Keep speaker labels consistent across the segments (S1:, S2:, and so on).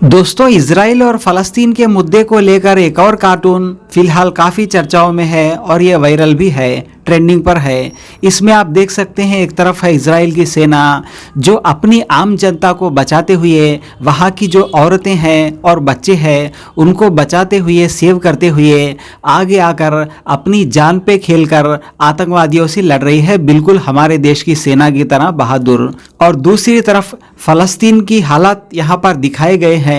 S1: दोस्तों, इजराइल और फ़लस्तीन के मुद्दे को लेकर एक और कार्टून फिलहाल काफ़ी चर्चाओं में है और ये वायरल भी है, ट्रेंडिंग पर है। इसमें आप देख सकते हैं, एक तरफ है इजराइल की सेना जो अपनी आम जनता को बचाते हुए, वहाँ की जो औरतें हैं और बच्चे हैं उनको बचाते हुए, सेव करते हुए आगे आकर अपनी जान पे खेलकर आतंकवादियों से लड़ रही है, बिल्कुल हमारे देश की सेना की तरह बहादुर। और दूसरी तरफ फ़लस्तीन की हालात यहाँ पर दिखाए गए हैं।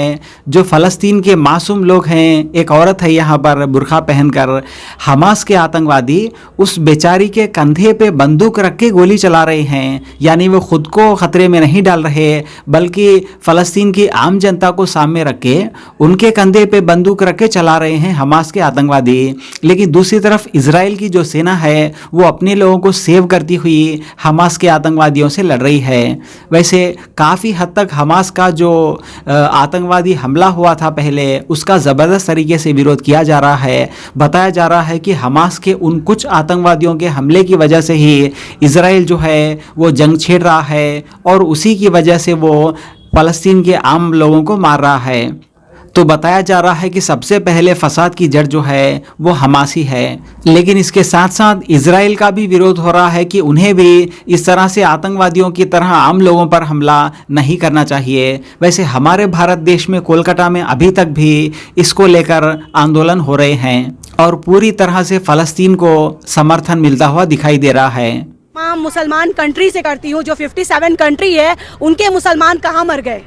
S1: जो फ़लस्तीन के मासूम लोग हैं, एक औरत है यहाँ पर बुर्का पहनकर, हमास के आतंकवादी उस बेचारी के कंधे पे बंदूक रख के गोली चला रहे हैं। यानी वो खुद को खतरे में नहीं डाल रहे, बल्कि फ़लस्तीन की आम जनता को सामने रख के उनके कंधे पे बंदूक रख के चला रहे हैं हमास के आतंकवादी। लेकिन दूसरी तरफ इजराइल की जो सेना है वो अपने लोगों को सेव करती हुई हमास के आतंकवादियों से लड़ रही है। वैसे काफ़ी हद तक हमास का जो आतंकवादी हमला हुआ था पहले, उसका ज़बरदस्त तरीके से विरोध किया जा रहा है। बताया जा रहा है कि हमास के उन कुछ आतंकवादियों के हमले की वजह से ही इजराइल जो है वो जंग छेड़ रहा है और उसी की वजह से वो फ़लस्तीन के आम लोगों को मार रहा है। तो बताया जा रहा है कि सबसे पहले फसाद की जड़ जो है वो हमास ही है। लेकिन इसके साथ साथ इजराइल का भी विरोध हो रहा है कि उन्हें भी इस तरह से आतंकवादियों की तरह आम लोगों पर हमला नहीं करना चाहिए। वैसे हमारे भारत देश में कोलकाता में अभी तक भी इसको लेकर आंदोलन हो रहे हैं और पूरी तरह से फ़लस्तीन को समर्थन मिलता हुआ दिखाई दे रहा है।
S2: मैं मुसलमान कंट्री से करती हूँ, जो 57 कंट्री है उनके मुसलमान कहाँ मर गए।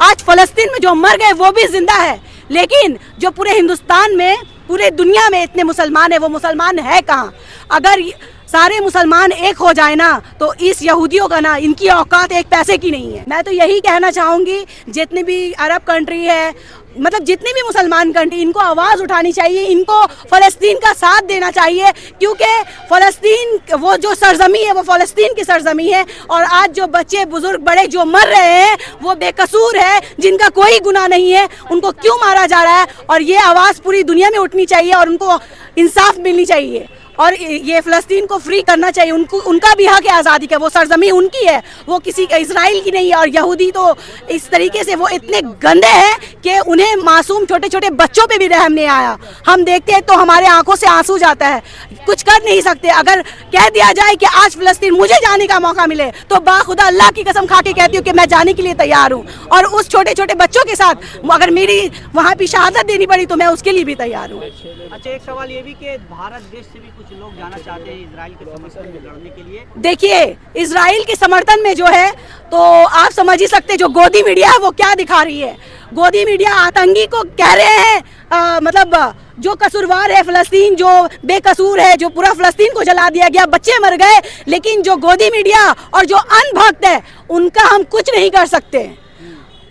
S2: आज फ़लस्तीन में जो मर गए वो भी जिंदा है, लेकिन जो पूरे हिंदुस्तान में, पूरे दुनिया में इतने मुसलमान है, वो मुसलमान है कहाँ। अगर सारे मुसलमान एक हो जाए ना, तो इस यहूदियों का ना, इनकी औकात एक पैसे की नहीं है। मैं तो यही कहना चाहूँगी, जितनी भी अरब कंट्री है, मतलब जितनी भी मुसलमान कंट्री, इनको आवाज़ उठानी चाहिए, इनको फ़लस्तीन का साथ देना चाहिए, क्योंकि फ़लस्तीन वो जो सरजमी है वो फ़लस्तीन की सरजमी है। और आज जो बच्चे बुजुर्ग बड़े जो मर रहे हैं वो बेकसूर है, जिनका कोई गुनाह नहीं है, उनको क्यों मारा जा रहा है। और ये आवाज़ पूरी दुनिया में उठनी चाहिए और उनको इंसाफ मिलनी चाहिए और ये फ़लस्तीन को फ्री करना चाहिए। उनका भी हक है आज़ादी का, वो सरजमी उनकी है, वो किसी इजराइल की नहीं है। और यहूदी तो इस तरीके से वो इतने गंदे हैं कि उन्हें मासूम छोटे छोटे बच्चों पे भी रहम नहीं आया। हम देखते हैं तो हमारे आंखों से आंसू जाता है, कुछ कर नहीं सकते। अगर कह दिया जाए कि आज फ़लस्तीन मुझे जाने का मौका मिले, तो बाखुदा अल्लाह की कसम खा के कहती हूँ कि मैं जाने के लिए तैयार हूँ। और उस छोटे छोटे बच्चों के साथ अगर मेरी वहाँ भी शहादत देनी पड़ी तो मैं उसके लिए भी तैयार हूँ।
S3: अच्छा, एक सवाल ये भी कि भारत देश से भी कुछ लोग जाना चाहते हैं इजराइल के समर्थन में लड़ने के लिए।
S2: देखिए, इजराइल के समर्थन में जो है, तो आप समझ ही सकते, जो गोदी मीडिया है वो क्या दिखा रही है। गोदी मीडिया आतंकी को कह रहे हैं, मतलब जो कसूरवार है फ़लस्तीन, जो बेकसूर है, जो पूरा फ़लस्तीन को जला दिया गया, बच्चे मर गए। लेकिन जो गोदी मीडिया और जो अनभक्त है उनका हम कुछ नहीं कर सकते।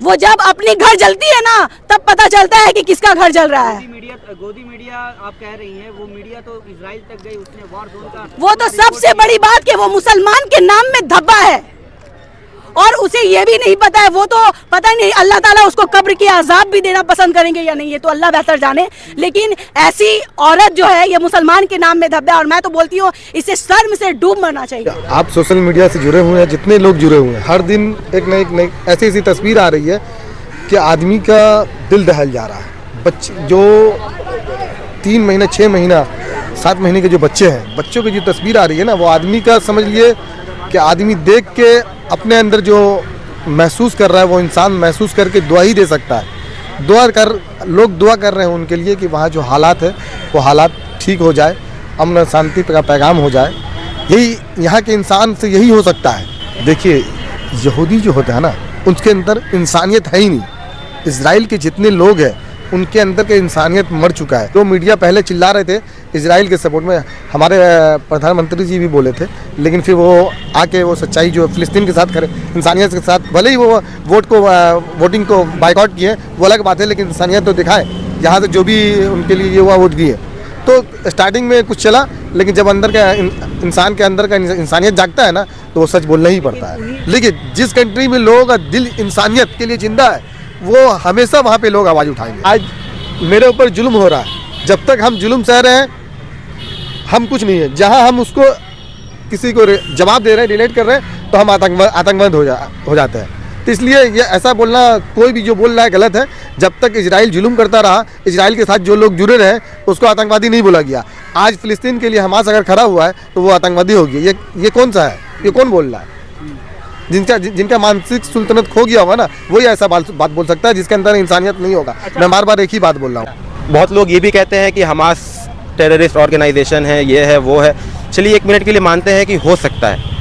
S2: वो जब अपनी घर जलती है ना, तब पता चलता है कि किसका घर जल रहा है।
S3: गोदी मीडिया आप कह रही हैं, वो मीडिया तो इजराइल तक गई, उसने वॉर जोन का,
S2: वो तो सबसे बड़ी बात कि वो मुसलमान के नाम में धब्बा है और उसे ये भी नहीं पता है। वो तो पता नहीं अल्लाह ताला उसको कब्र की अजाब भी देना पसंद करेंगे या नहीं, ये तो अल्लाह बेहतर जाने। लेकिन ऐसी औरत जो है ये मुसलमान के नाम में धब्बा है और मैं तो बोलती हूँ इसे शर्म से डूब मरना चाहिए।
S4: आप सोशल मीडिया से जुड़े हुए हैं, जितने लोग जुड़े हुए हैं, हर दिन एक न एक ऐसी तस्वीर आ रही है कि आदमी का दिल दहल जा रहा है। बच्चे जो 3 महीना 6 महीना 7 महीने के जो बच्चे हैं, बच्चों की जो तस्वीर आ रही है ना, वो आदमी का समझ लिए कि आदमी देख के अपने अंदर जो महसूस कर रहा है वो इंसान महसूस करके दुआ ही दे सकता है। लोग दुआ कर रहे हैं उनके लिए कि वहाँ जो हालात है वो हालात ठीक हो जाए, अमन शांति का पैगाम हो जाए। यही यहाँ के इंसान से यही हो सकता है। देखिए, यहूदी जो होता है ना, उसके अंदर इंसानियत है ही नहीं। इजराइल के जितने लोग हैं उनके अंदर के इंसानियत मर चुका है। तो मीडिया पहले चिल्ला रहे थे इजराइल के सपोर्ट में, हमारे प्रधानमंत्री जी भी बोले थे, लेकिन फिर वो आके वो सच्चाई जो फ़लस्तीन के साथ करे, इंसानियत के साथ, भले ही वो वोटिंग को बाइकआउट किए, वो अलग बात है, लेकिन इंसानियत तो दिखाए। यहाँ से जो भी उनके लिए ये हुआ वोट दिए। तो स्टार्टिंग में कुछ चला, लेकिन जब अंदर का इंसान के अंदर का इंसानियत जागता है ना, तो वो सच बोलना ही पड़ता है। लेकिन जिस कंट्री में लोगों का दिल इंसानियत के लिए जिंदा है, वो हमेशा वहाँ पे लोग आवाज़ उठाएंगे। आज मेरे ऊपर जुल्म हो रहा है, जब तक हम जुल्म सह रहे हैं हम कुछ नहीं है। जहाँ हम उसको किसी को जवाब दे रहे हैं, रिलेट कर रहे हैं, तो हम आतंकवाद हो जाते हैं। तो इसलिए ये ऐसा बोलना, कोई भी जो बोल रहा है गलत है। जब तक इजराइल जुल्म करता रहा, इजराइल के साथ जो लोग जुड़े रहे, उसको आतंकवादी नहीं बोला गया। आज फिलिस्तीन के लिए हमास अगर खड़ा हुआ है तो वो आतंकवादी हो गया। ये कौन सा है? ये कौन बोल रहा है? जिनका मानसिक सुल्तनत खो गया होगा ना, वही ऐसा बात बोल सकता है, जिसके अंदर इंसानियत नहीं होगा। मैं बार बार एक ही बात बोल रहा हूँ।
S5: बहुत लोग ये भी कहते हैं कि हमास टेररिस्ट ऑर्गेनाइजेशन है, ये है वो है। चलिए एक मिनट के लिए मानते हैं कि हो सकता है,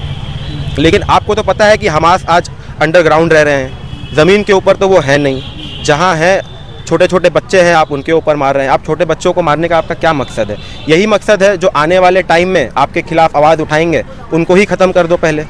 S5: लेकिन आपको तो पता है कि हमास आज अंडरग्राउंड रह रहे हैं, ज़मीन के ऊपर तो वो है नहीं। जहाँ है छोटे छोटे बच्चे हैं, आप उनके ऊपर मार रहे हैं। आप छोटे बच्चों को मारने का आपका क्या मकसद है? यही मकसद है जो आने वाले टाइम में आपके खिलाफ आवाज़ उठाएंगे, उनको ही ख़त्म कर दो पहले।